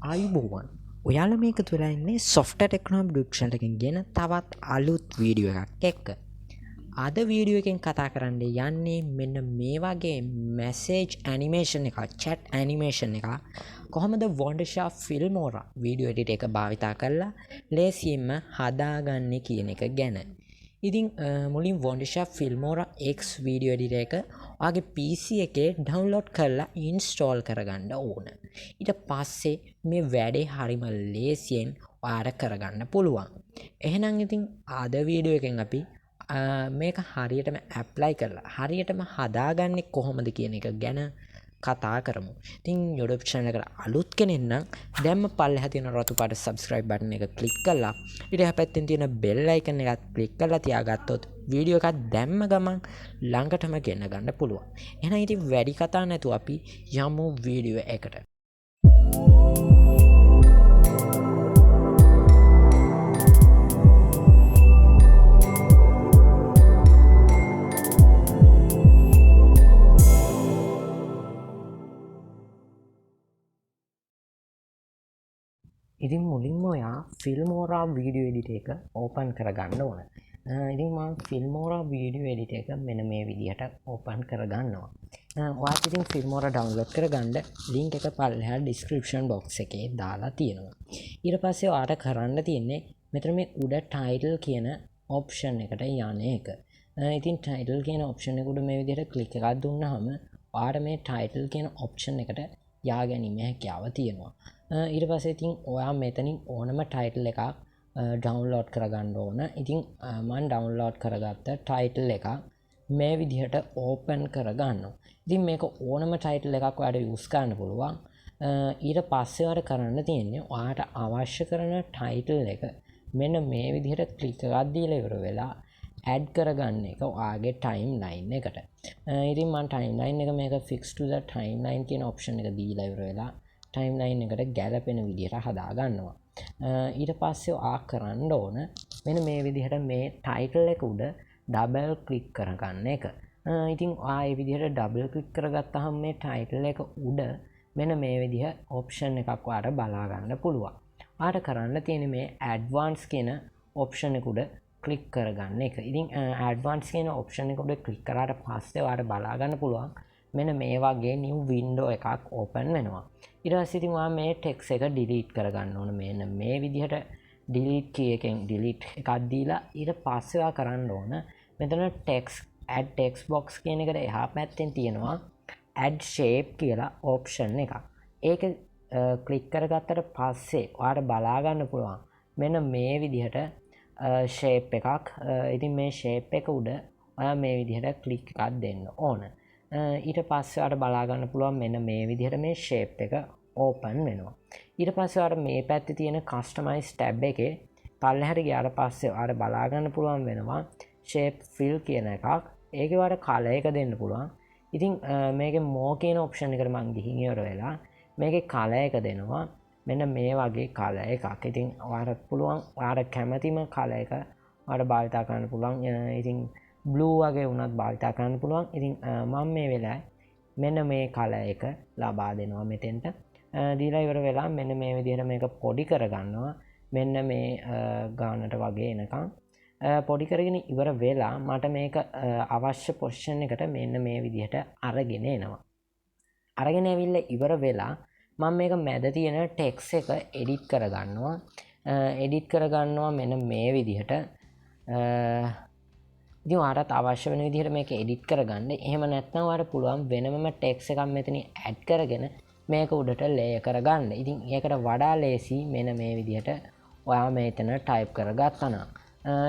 ආයුබෝවන් ඔයාලා මේක තුලා ඉන්නේ software techno production එකකින් ගෙන තවත් අලුත් වීඩියෝ එකක් එක්ක. අද වීඩියෝ එකෙන් කතා කරන්න යන්නේ මෙන්න මේ වගේ message animation එක, chat animation එක කොහොමද Wondershare Filmora වීඩියෝ එඩිටර් එක භාවිතා කරලා ලේසියෙන්ම හදාගන්නේ කියන එක ගැන. ඉතින් මුලින් Wondershare Filmora X video editor එක ඔයාගේ PC එකේ ඩවුන්ලෝඩ් කරලා ඉන්ස්ටෝල් කරගන්න ඕන. ඊට පස්සේ මේ වැඩේ හරිම ලේසියෙන් ඔයාට කරගන්න පුළුවන්. එහෙනම් ඉතින් අද වීඩියෝ එකෙන් අපි මේක හරියටම ඇප්ලයි කරලා හරියටම හදාගන්නේ කොහොමද කියන එක ගැන කතා කරමු. ඉතින් YouTube channel එකට අලුත් කෙනෙක් නම් දැම්ම පල්ලෙහා තියෙන රතු පාට subscribe button එක click කරලා ඊට එහා පැත්තෙන් තියෙන bell icon එකත් click කරලා තියාගත්තොත් වීඩියෝ එකක් දැම්ම ගමන් ළඟටම ගෙන ගන්න පුළුවන්. එහෙනම් ඉතින් වැඩි කතා නැතුව අපි යමු වීඩියෝ එකට. ඉතින් මුලින්ම ඔයා Filmora වීඩියෝ එඩිටර් එක ඕපන් කරගන්න ඕන. ඉතින් මම Filmora වීඩියෝ එඩිටර් එක මෙන්න මේ විදිහට ඕපන් කරගන්නවා. ඔයාත් ඉතින් Filmora ඩවුන්ලෝඩ් කරගන්න link එක පල්ලෙහා description box එකේ දාලා තියෙනවා. ඊට පස්සේ ඔයාට කරන්න තියෙන්නේ මෙතන මේ උඩ title කියන option එකට යන එක. ඉතින් title කියන option එක උඩ මේ විදිහට click එකක් දුන්නාම ඔයාට මේ title කියන option එකට යා ගැනීමේ හැකියාව තියෙනවා. ඊට පස්සේ ඉතින් ඔයා මෙතනින් ඕනම ටයිටල් එකක් ඩවුන්ලෝඩ් කරගන්න ඕන. ඉතින් මම ඩවුන්ලෝඩ් කරගත්ත ටයිටල් එකක් මේ විදිහට ඕපන් කරගන්නවා. ඉතින් මේක ඕනම ටයිටල් එකක් ඔයාලට යූස් කරන්න පුළුවන්. ඊට පස්සේ ඔයාලට කරන්න තියෙන්නේ ඔයාට අවශ්‍ය කරන ටයිටල් එක මෙන්න මේ විදිහට ක්ලික් එකක් දීලා ඉවර වෙලා ඇඩ් කරගන්න එක ඔයාගේ ටයිම්ලයින් එකට. ඉතින් මම ටයිම්ලයින් එක මේක fix to the timeline කියන option එක දීලා ඉවර වෙලා ටයිම්ලයින් එකට ගැලපෙන විදිහට හදා ගන්නවා. ඊට පස්සේ ඔයා කරන්න ඕන මෙන්න මේ විදිහට මේ ටයිටල් එක උඩ ඩබල් ක්ලික් කරගන්න එක. ඉතින් ඔයා මේ විදිහට ඩබල් ක්ලික් කරගත්තාම මේ ටයිටල් එක උඩ මෙන්න මේ විදිහ ඔප්ෂන් එකක් ඔයාට බලා ගන්න පුළුවන්. ඔයාට කරන්න තියෙන්නේ මේ ඇඩ්වාන්ස් කියන ඔප්ෂන් එක උඩ ක්ලික් කරගන්න එක. ඉතින් ඇඩ්වාන්ස් කියන ඔප්ෂන් එක උඩ ක්ලික් කරාට පස්සේ ඔයාට බලා ගන්න පුළුවන් මෙන්න මේ වගේ new window එකක් open වෙනවා. ඊට පස්සේ ඉතින් ඔයා මේ text එක delete කරගන්න ඕන. මෙන්න මේ විදිහට delete key එකෙන් delete එකක් දීලා ඊට පස්සේ ඔයා කරන්න ඕන මෙතන text add text box කියන එකට එහා පැත්තෙන් තියෙනවා add shape කියලා option එකක්. ඒක click කරගත්තට පස්සේ ඔයාට බලා ගන්න පුළුවන් මෙන්න මේ විදිහට shape එකක්. ඉතින් මේ shape එක උඩ ඔයා මේ විදිහට click එකක් දෙන්න ඕන. ඊට පස්සේ ඔයාලට බලා ගන්න පුළුවන් මෙන්න මේ විදිහට මේ shape එක open වෙනවා. ඊට පස්සේ ඔයාලට මේ පැත්තේ තියෙන customize tab එකේ පල්ලෙහාට ගියාට පස්සේ ඔයාලට බලා ගන්න පුළුවන් වෙනවා shape fill කියන එකක්. ඒකේ ඔයාලට color එක දෙන්න පුළුවන්. ඉතින් මේකේ more කියන option එකට මම ගිහින් ඉවර වෙලා මේකේ color එක දෙනවා. මෙන්න මේ වගේ color එකක්. ඉතින් ඔයාලට පුළුවන් ඔයාලට කැමතිම color එක ඔයාලට භාවිතා කරන්න පුළුවන්. ඉතින් blue වගේ වුණත් භාවිතා කරන්න පුළුවන්. ඉතින් මම මේ වෙලාවේ මෙන්න මේ color එක ලබා දෙනවා මෙතෙන්ට. දීලා ඉවර වෙලා මෙන්න මේ විදිහට මේක පොඩි කරගන්නවා. මෙන්න මේ ගානට වගේ එනකම් පොඩි කරගෙන ඉවර වෙලා මට මේක අවශ්‍ය පොසිෂන් එකට මෙන්න මේ විදිහට අරගෙන එනවා. අරගෙන ඇවිල්ලා ඉවර වෙලා මම මේක මැද තියෙන ටෙක්ස්ට් එක එඩිට් කරගන්නවා. එඩිට් කරගන්නවා මෙන්න මේ විදිහට. ඉතින් ඔයාලට අවශ්‍ය වෙන විදිහට මේක එඩිට් කරගන්න. එහෙම නැත්නම් ඔයාලට පුළුවන් වෙනමම ටෙක්ස්ට් එකක් මෙතනින් ඇඩ් කරගෙන මේක උඩට ලේයර් කරගන්න. ඉතින් ඒකට වඩා ලේසි මෙන්න මේ විදිහට ඔයා මෙතන ටයිප් කරගත්තා නම්.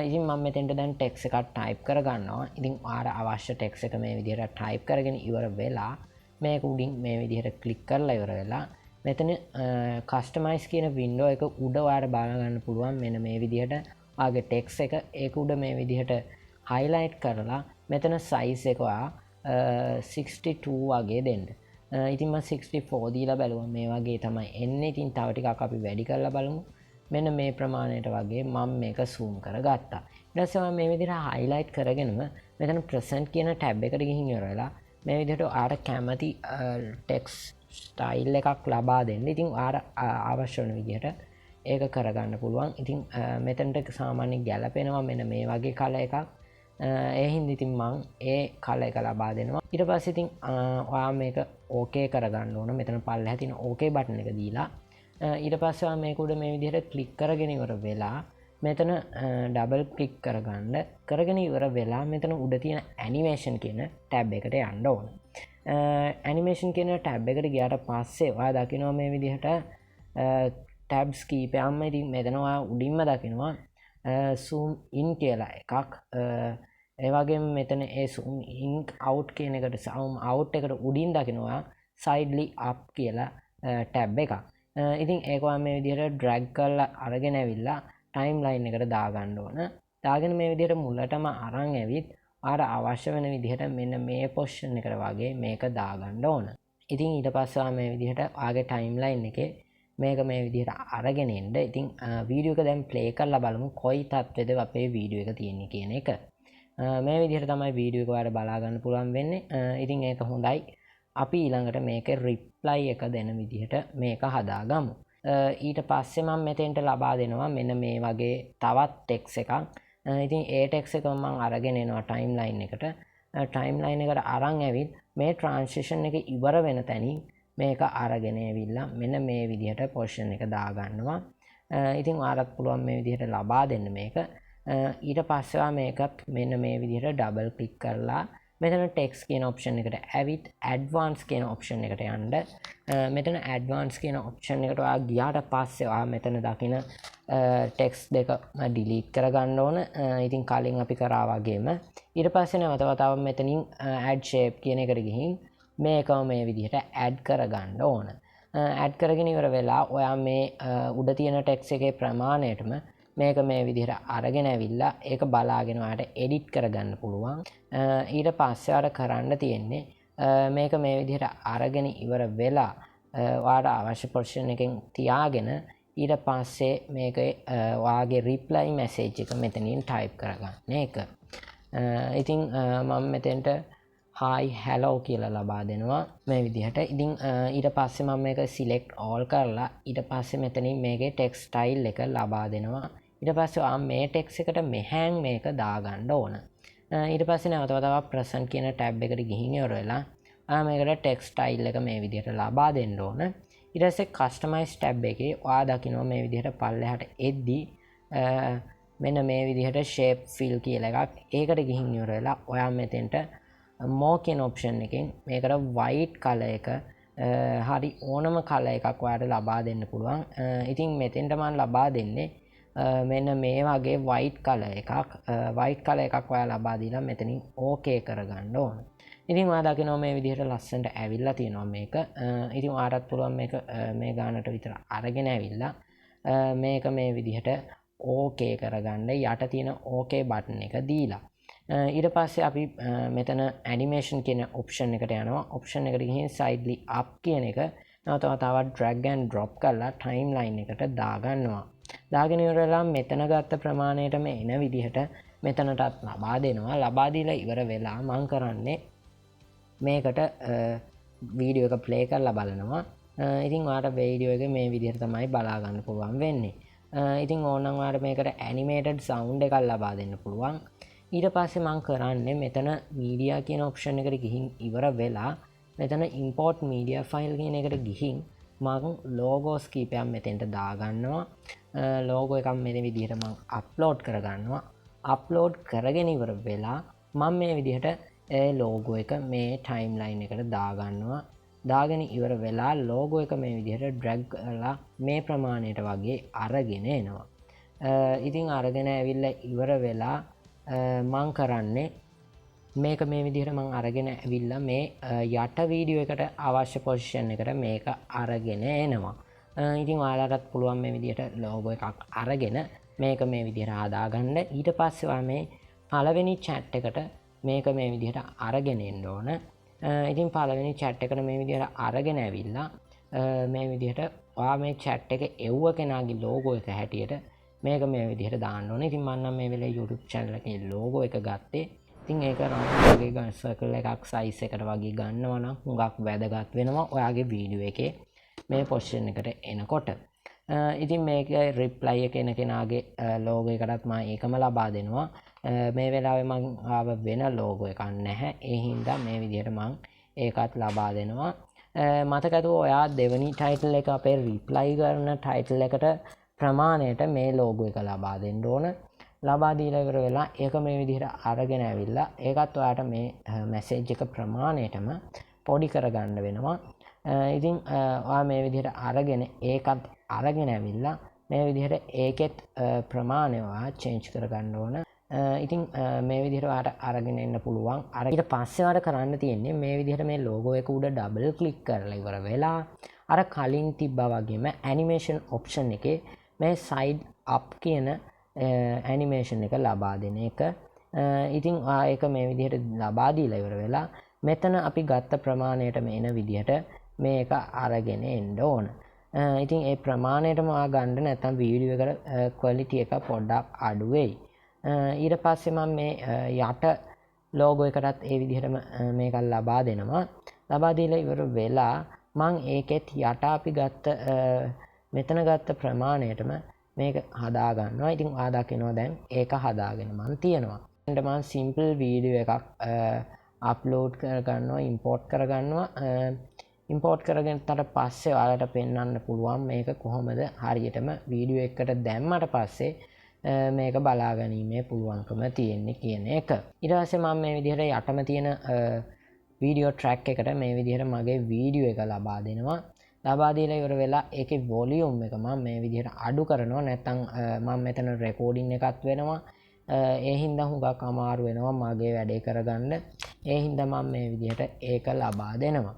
ඉතින් මම මෙතෙන්ට දැන් ටෙක්ස්ට් එකක් ටයිප් කරගන්නවා. ඉතින් ඔයාලට අවශ්‍ය ටෙක්ස්ට් එක මේ විදිහට ටයිප් කරගෙන ඉවර වෙලා මේක උඩින් මේ විදිහට ක්ලික් කරලා ඉවර වෙලා මෙතන customize කියන window එක උඩ ඔයාලට බලා ගන්න පුළුවන් මෙන්න මේ විදිහට ඔයාගේ ටෙක්ස්ට් එක ඒක උඩ මේ විදිහට highlight කරලා මෙතන size එක ඔයා 62 වගේ දෙන්න. ඉතින් මම 64 දීලා බලුවා මේ වගේ තමයි එන්නේ. ඉතින් තව ටිකක් අපි වැඩි කරලා බලමු. මෙන්න මේ ප්‍රමාණයට වගේ මම මේක zoom කරගත්තා. ඊට පස්සේ මම මේ විදිහට highlight කරගෙනම මෙතන present කියන tab එකට ගිහින් ඉවර වෙලා මේ විදිහට ඔයාලට කැමති text ස්ටයිල් එකක් ලබා දෙන්න. ඉතින් අවශ්‍ය වෙන විදිහට ඒක කරගන්න පුළුවන්. ඉතින් මෙතනට සාමාන්‍යයෙන් ගැලපෙනවා මෙන්න මේ වගේ කලර් එකක්. ඒ හින්දා ඉතින් මම ඒ කලර් එක ලබා දෙනවා. ඊට පස්සේ ඉතින් ඔයා මේක ඕකේ කරගන්න ඕන. මෙතන පල්ලෙහා තියෙන ඕකේ බටන් එක දීලා ඊට පස්සේ ඔයා මේක උඩ මේ විදිහට ක්ලික් කරගෙන ඉවර වෙලා මෙතන ඩබල් ක්ලික් කරගෙන ඉවර වෙලා මෙතන උඩ තියෙන ඇනිමේෂන් කියන ටැබ් එකට යන්න ඕන. ඇනිමේෂන් කියන ටැබ් එකට ගියාට පස්සේ ඔයා දකිනවා මේ විදිහට ටැබ්ස් කීපයක්ම. ඉතින් මෙතන ඔයා උඩින්ම දකිනවා zoom in කියලා එකක්. ඒ වගේම මෙතන ඒ zoom in out කියන එකට zoom out එකට උඩින් දකිනවා sidely up කියලා ටැබ් එකක්. ඉතින් ඒක ඔයා මේ විදිහට drag කරලා අරගෙන ඇවිල්ලා ටයිම්ලයින් එකට දාගන්න ඕන. දාගෙන මේ විදිහට මුලටම අරන් ඇවිත් ඔයාට අවශ්‍ය වෙන විදිහට මෙන්න මේ පොසිෂන් එකට වගේ මේක දාගන්න ඕන. ඉතින් ඊට පස්සේ ඔයා මේ විදිහට ඔයාගේ ටයිම්ලයින් එකේ මේක මේ විදිහට අරගෙන එන්න. ඉතින් වීඩියෝ එක දැන් ප්ලේ කරලා බලමු කොයි තත්ත්වෙද අපේ වීඩියෝ එක තියෙන්නේ කියන එක. මේ විදිහට තමයි වීඩියෝ එක ඔයාලට බලා ගන්න පුළුවන් වෙන්නේ. ඉතින් ඒක හොඳයි. අපි ඊළඟට මේකේ රිප්ලයි එක දෙන විදිහට මේක හදාගමු. ඊට පස්සේ මම මෙතෙන්ට ලබා දෙනවා මෙන්න මේ වගේ තවත් ටෙක්ස් එකක්. ඉතින් ඒ ටෙක්ස් එක මම අරගෙන එනවා ටයිම්ලයින් එකට. ටයිම්ලයින් එකට අරන් ඇවිත් මේ ට්‍රාන්සිෂන් එක ඉවර වෙන තැනින් මේක අරගෙන ඇවිල්ලා මෙන්න මේ විදිහට පොසිෂන් එක දාගන්නවා. ඉතින් ඔයාලට පුළුවන් මේ විදිහට ලබා දෙන්න මේක. ඊට පස්සේ ඔයා මේකත් මෙන්න මේ විදිහට ඩබල් ක්ලික් කරලා මෙතන ටෙක්ස් කියන ඔප්ෂන් එකට ඇවිත් ඇඩ්වාන්ස් කියන ඔප්ෂන් එකට යන්න. මෙතන ඇඩ්වාන්ස් කියන ඔප්ෂන් එකට ඔයා ගියාට පස්සේ ඔයා මෙතන දකින ටෙක්ස් දෙක ඩිලීට් කරගන්න ඕන. ඉතින් කලින් අපි කරා වගේම ඊට පස්සේ නැවත වතාවක් මෙතනින් ඇඩ් ෂේප් කියන එකට ගිහින් මේකම මේ විදිහට ඇඩ් කරගන්න ඕන. ඇඩ් කරගෙන ඉවර වෙලා ඔයා මේ උඩ තියෙන ටෙක්ස් එකේ ප්‍රමාණයටම මේක මේ විදිහට අරගෙන ඇවිල්ලා ඒක බලාගෙන ඔයාට එඩිට් කරගන්න පුළුවන්. ඊට පස්සේ ඔයාට කරන්න තියෙන්නේ මේක මේ විදිහට අරගෙන ඉවර වෙලා ඔයාට අවශ්‍ය පොසිෂන් එකෙන් තියාගෙන ඊට පස්සේ මේක ඔයාගේ රිප්ලයි මැසේජ් එක මෙතනින් ටයිප් කරගන්න එක. ඉතින් මම මෙතෙන්ට hi hello කියලා ලබා දෙනවා මේ විදිහට. ඉතින් ඊට පස්සේ මම මේක select all කරලා ඊට පස්සේ මෙතනින් මේකේ text style එක ලබා දෙනවා. ඊට පස්සේ ඔයා මේ text එකට මෙහාන් මේක දාගන්න ඕන. ඊට පස්සේ නැවත වතාවක් present කියන tab එකට ගිහින් ඉවර වෙලා ඔයා මේකට text style එක මේ විදිහට ලබා දෙන්න ඕන. ඊට පස්සේ customize tab එකේ ඔයා දකිනවා මේ විදිහට පල්ලෙහාට එද්දී මෙන්න මේ විදිහට shape fill කියලා එකක්. ඒකට ගිහින් ඉවර වෙලා ඔයා මෙතෙන්ට more කියන ඔප්ෂන් එකෙන් මේකට white color එක හරි ඕනම color එකක් ඔයාලට ලබා දෙන්න පුළුවන්. ඉතින් මෙතෙන්ට මම ලබා දෙන්නේ මෙන්න මේ වගේ white color එකක් ඔයා ලබා දීලා මෙතනින් okay කරගන්න ඕන. ඉතින් ඔයා දකිනවා මේ විදිහට ලස්සනට ඇවිල්ලා තියෙනවා මේක. ඉතින් ඔයාලට පුළුවන් මේක මේ ගානට විතර අරගෙන ඇවිල්ලා මේක මේ විදිහට okay කරගන්න යට තියෙන okay බටන් එක දීලා ඊට පස්සේ අපි මෙතන ඇනිමේෂන් කියන ඔප්ෂන් එකට යනවා. ඔප්ෂන් එකට ගිහින් sidely up කියන එක නැවත වතාවක් drag and drop කරලා timeline එකට දාගන්නවා. දාගෙන ඉවරලා මෙතන ගත්ත ප්‍රමාණයටම එන විදිහට මෙතනටත් ලබා දෙනවා. ලබා දීලා ඉවර වෙලා මම කරන්නේ මේකට වීඩියෝ එක ප්ලේ කරලා බලනවා. ඉතින් ඔයාලට වීඩියෝ එක මේ විදිහට තමයි බලා ගන්න පුළුවන් වෙන්නේ. ඉතින් ඕනනම් ඔයාලට මේකට animated sound එකක් ලබා දෙන්න පුළුවන්. ඊට පස්සේ මම කරන්නේ මෙතන media කියන ඔප්ෂන් එකට ගිහින් ඉවර වෙලා මෙතන import media file කියන එකට ගිහින් මම logos කීපයක් මෙතෙන්ට දාගන්නවා. logo එකක් මේ විදිහට මම upload කරගන්නවා. upload කරගෙන ඉවර වෙලා මම මේ විදිහට ඒ logo එක මේ timeline එකට දාගන්නවා. දාගෙන ඉවර වෙලා logo එක මේ විදිහට drag කරලා මේ ප්‍රමාණයට වගේ අරගෙන එනවා. ඉතින් අරගෙන ඇවිල්ලා ඉවර වෙලා මං කරන්නේ මේක මේ විදිහට මං අරගෙන ඇවිල්ලා මේ යට වීඩියෝ එකට අවශ්‍ය පොසිෂන් එකට මේක අරගෙන එනවා. ඉතින් ඔයාලටත් පුළුවන් මේ විදිහට logo එකක් අරගෙන මේක මේ විදිහට හදාගන්න. ඊට පස්සේ ඔයා මේ පළවෙනි chat එකට මේක මේ විදිහට අරගෙන එන්න ඕන. ඉතින් පළවෙනි chat එකට මේ විදිහට අරගෙන ඇවිල්ලා මේ විදිහට ඔයා මේ chat එක එව්ව කෙනාගේ logo එක හැටියට මේක මේ විදිහට දාන්න ඕනේ. ඉතින් මම නම් මේ වෙලේ YouTube channel එකේ logo එක ගත්තේ ඉතින් ඒක නම් වගේ ගන්න සර්කල් එකක් සයිස් එකට වගේ ගන්නවා නම් හුඟක් වැදගත් වෙනවා ඔයාගේ වීඩියෝ එකේ මේ පොසිෂන් එකට එනකොට. ඉතින් මේක රිප්ලයි එක එන කෙනාගේ ලෝගෝ එකටත් මම ඒකම ලබා දෙනවා. මේ වෙලාවේ මම ආව වෙන ලෝගෝ එකක් නැහැ. ඒ හින්දා මේ විදිහට මම ඒකත් ලබා දෙනවා. මතක ඇතුව ඔයා දෙවනි ටයිටල් එක අපේ රිප්ලයි කරන ටයිටල් එකට ප්‍රමාණයට මේ ලෝගෝ එක ලබා දෙන්න ඕන. ලබා දීලා ඉවර වෙලා ඒක මේ විදිහට අරගෙන ඇවිල්ලා ඒකත් ඔයාට මේ මැසේජ් එක ප්‍රමාණයටම පොඩි කරගන්න වෙනවා. ඉතින් ඔයා මේ විදිහට අරගෙන ඒකත් අරගෙන ඇවිල්ලා මේ විදිහට ඒකෙත් ප්‍රමාණය ඔයා චේන්ජ් කරගන්න ඕන. ඉතින් මේ විදිහට ඔයාට අරගෙන එන්න පුළුවන්. ඊට පස්සේ ඔයාට කරන්න තියෙන්නේ මේ විදිහට මේ ලෝගෝ එක උඩ ඩබල් ක්ලික් කරලා ඉවර වෙලා අර කලින් තිබ්බා වගේම ඇනිමේෂන් ඔප්ෂන් එකේ මේ සයිඩ් අප් කියන ඇනිමේෂන් එක ලබා දෙන එක. ඉතින් ඒක මේ විදිහට ලබා දීලා ඉවර වෙලා මෙතන අපි ගත්ත ප්‍රමාණයට මේන විදිහට මේක අරගෙන එන්න ඕන. ඉතින් ඒ ප්‍රමාණයටම ඔයා ගන්න නැත්නම් වීඩියෝ එකට ක්වොලිටි එක පොඩ්ඩක් අඩු වෙයි. ඊට පස්සේ මම මේ යට ලෝගෝ එකටත් ඒ විදිහටම මේක ලබා දෙනවා. ලබා දීලා ඉවර වෙලා මම ඒකෙත් යට අපි ගත්ත මෙතන ගත්ත ප්‍රමාණයටම මේක හදා ගන්නවා. ඉතින් ඔයා දකිනවා දැන් ඒක හදාගෙන මම තියනවා. ඊට මම සිම්පල් වීඩියෝ එකක් අප්ලෝඩ් කරගන්නවා, ඉම්පෝර්ට් කරගන්නවා. ඉම්පෝර්ට් කරගෙනට පස්සේ ඔයාලට පෙන්වන්න පුළුවන් මේක කොහොමද හරියටම වීඩියෝ එකකට දැම්මට පස්සේ මේක බලා ගැනීමේ පුළුවන්කම තියෙන්නේ කියන එක. ඊට පස්සේ මම මේ විදිහට යටම තියෙන වීඩියෝ ට්‍රැක් එකට මේ විදිහට මගේ වීඩියෝ එක ලබා දෙනවා. ලබා දීලා ඉවර වෙලා ඒකේ වොලියුම් එක මම මේ විදිහට අඩු කරනවා. නැත්නම් මම මෙතන රෙකෝඩින් එකක් වෙනවා. ඒ හින්දා හුඟක් අමාරු වෙනවා මගේ වැඩේ කරගන්න. ඒ හින්දා මම මේ විදිහට ඒක ලබා දෙනවා.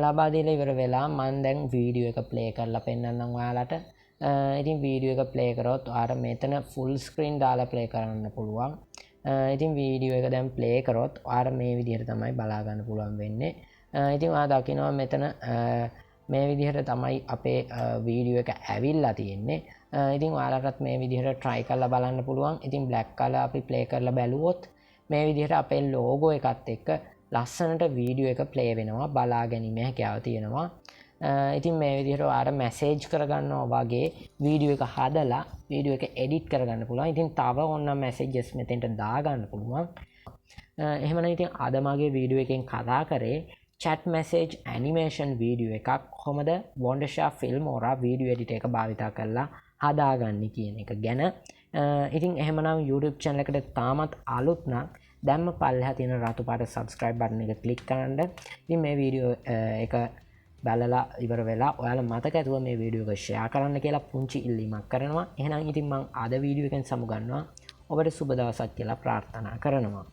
ලබා දීලා ඉවර වෙලා මම දැන් වීඩියෝ එක ප්ලේ කරලා පෙන්නන්නම් ඔයාලට. ඉතින් වීඩියෝ එක ප්ලේ කරොත් ඔයාලට මෙතන ෆුල් ස්ක්‍රීන් දාලා ප්ලේ කරන්න පුළුවන්. ඉතින් වීඩියෝ එක දැන් ප්ලේ කරොත් ඔයාලට මේ විදිහට තමයි බලා ගන්න පුළුවන් වෙන්නේ. ඉතින් ඔයා දකිනවා මෙතන මේ විදිහට තමයි අපේ වීඩියෝ එක ඇවිල්ලා තියෙන්නේ. ඉතින් ඔයාලටත් මේ විදිහට try කරලා බලන්න පුළුවන්. ඉතින් black color අපි play කරලා බැලුවොත් මේ විදිහට අපේ logo එකත් එක්ක ලස්සනට වීඩියෝ එක play වෙනවා. බලා ගැනීමේ හැකියාව තියෙනවා. ඉතින් මේ විදිහට ඔයාලට message කරගන්නවා වගේ වීඩියෝ එක හදලා වීඩියෝ එක edit කරගන්න පුළුවන්. ඉතින් තව ඕනනම් messages මෙතෙන්ට දාගන්න පුළුවන්. එහෙමනම් ඉතින් අද මගේ වීඩියෝ එකෙන් කතා කරේ chat message animation වීඩියෝ එකක් කොහොමද Wondershare Filmora වීඩියෝ එඩිටර් එක භාවිතා කරලා හදාගන්නේ කියන එක ගැන. ඉතින් එහෙමනම් YouTube channel එකට තාමත් අලුත් නම් දැම්ම පල්ලෙහා තියෙන රතු පාට subscribe button එක click කරන්න. ඉතින් මේ වීඩියෝ එක බලලා ඉවර වෙලා ඔයාලා මතක ඇතුව මේ වීඩියෝ එක share කරන්න කියලා පුංචි ඉල්ලීමක් කරනවා. එහෙනම් ඉතින් මම අද වීඩියෝ එකෙන් සමුගන්නවා. ඔබට සුබ දවසක් කියලා ප්‍රාර්ථනා කරනවා.